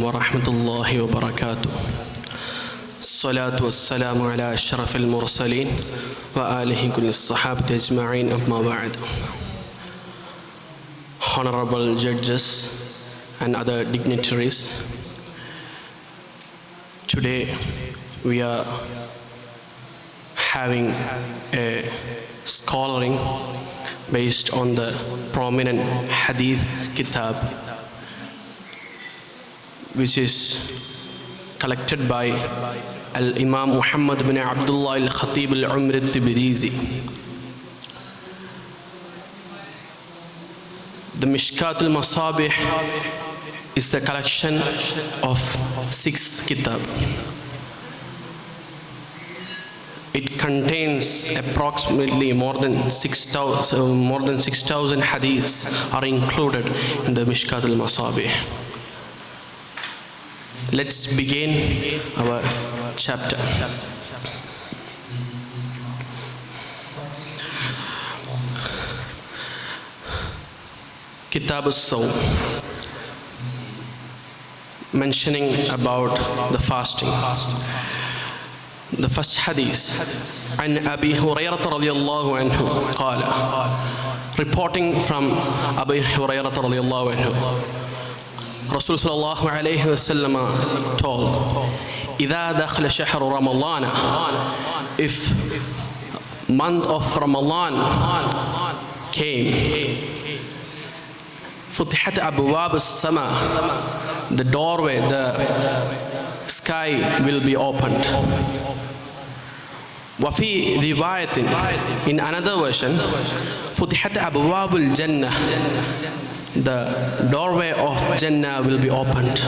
ورحمة الله وبركاته. الصلاة والسلام على أشرف المرسلين وآله كل الصحابة أجمعين أما بعد. Honorable judges and other dignitaries, today we are having a scholaring based on the prominent hadith kitab, which is collected by Al-Imam Muhammad bin Abdullah al-Khatib al-Umri al-Tibrizi. The Mishkat al-Masabih is the collection of 6 kitab. It contains approximately more than 6,000 hadiths are included in the Mishkat al-Masabih. Let's begin our chapter. Kitab al-Sawm, mentioning about the fasting. The first hadith, عن أبي هريرة رضي الله عنه قال, reporting from Abu Hurairah رضي الله عنه, Rasul sallallahu alayhi wa sallam told, إذا دخل شهر رمضان, if month of Ramadan came, فتحت أبواب السماء, the doorway, the sky will be opened. وفي رواية, in another version, فتحت أبواب الجنة, the doorway of Jannah will be opened.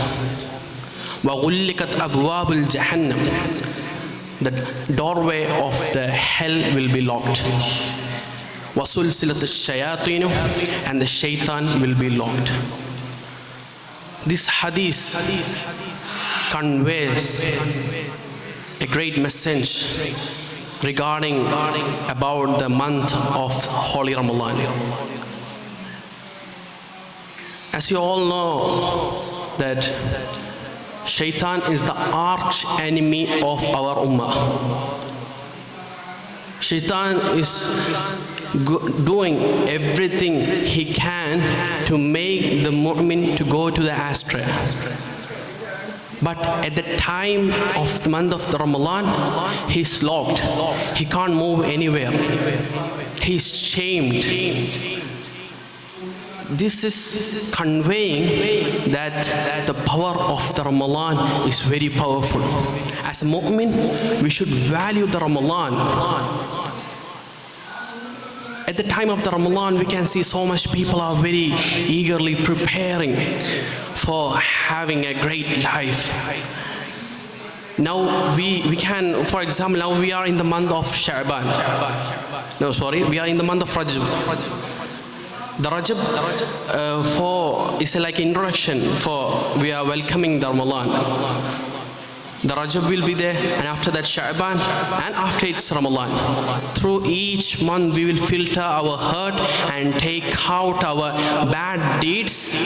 وغلقت أبواب الجحنم, the doorway of the hell will be locked. وسلسلة الشياطين, and the shaitan will be locked. This hadith conveys a great message regarding about the month of Holy Ramadan. As you all know that Shaitan is the arch enemy of our ummah. Shaitan is doing everything he can to make the mu'min to go to the astray. But at the time of the month of the Ramadan, he's locked. He can't move anywhere. He's chained. This is conveying that the power of the Ramadan is very powerful. As a mu'min, we should value the Ramadan. At the time of the Ramadan, we can see so much people are very eagerly preparing for having a great life. Now we can, for example, now we are in the month of Sha'ban. We are in the month of Rajab. The Rajab is like introduction for we are welcoming the Ramadan. The Rajab will be there, and after that Sha'ban, and after it's Ramadan. Through each month we will filter our heart and take out our bad deeds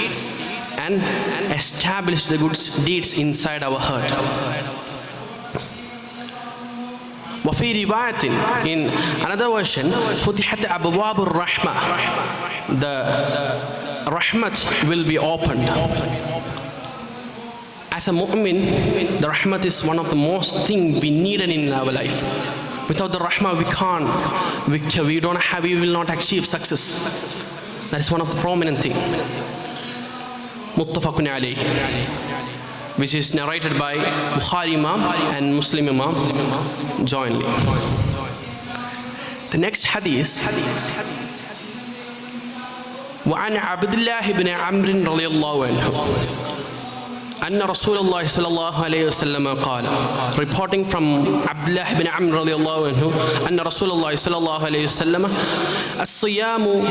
and establish the good deeds inside our heart. وفي رواية, in another version, فتحت أبواب الرحمة, the rahmat will be opened. As a mu'min, the rahmat is one of the most things we needed in our life. Without the rahmah, we will not achieve success. That is one of the prominent things. Muttafaqun alayhi, which is narrated by Bukhari Imam and Muslim Imam jointly. The next hadith, وعن عبد الله بن عمرو رضي الله عنه أن رسول الله صلى الله عليه وسلم قال, reporting from Abdullah ibn Amr رضي الله عنه, أن رسول الله صلى الله عليه وسلم, الصيام,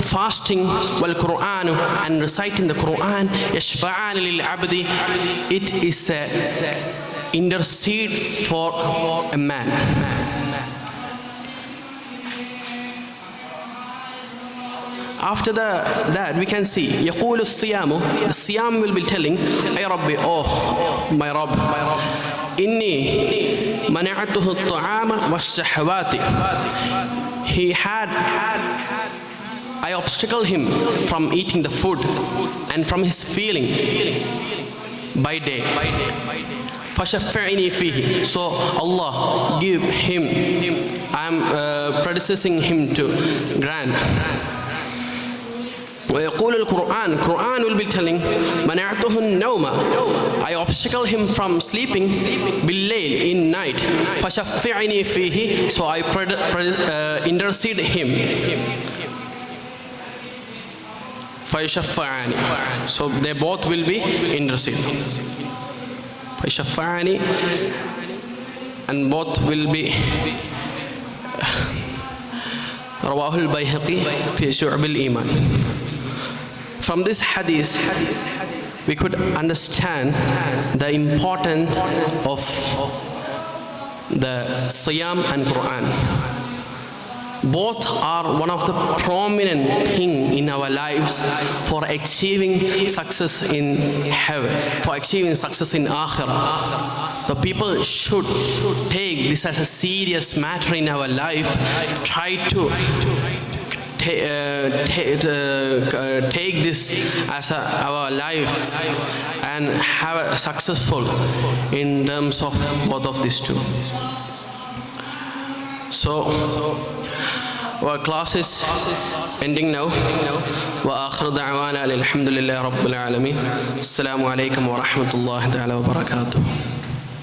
fasting, والقرآن, and reciting the Quran, يشفعان للعبد, it is a intercede for a man. after that we can see يقول الصيام, the Siyam will be telling, أي ربي, oh my Rabb, إني منعته الطعام والشهوات. I obstacle him from eating the food and from his feeling by day. فشفعني فيه. So Allah give him, I am predecessing him to grant. ويقول القرآن, Quran will be telling, منعته النوم, I obstacle him from sleeping بالليل, in night. فشفعني فيه. So I intercede him. فيشفعاني. So they both will be intercede. فيشفعاني, and both will be. رواه البيهقي في شعب الإيمان. From this hadith, we could understand the importance of the Siyam and Quran. Both are one of the prominent things in our lives for achieving success in heaven, for achieving success in Akhirah. The people should take this as a serious matter in our life, try to take this as our life and have a successful in terms of both of these two. So our class is ending now. وآخر دعوانا الحمد لله رب العالمين. السلام عليكم ورحمة الله تعالى وبركاته.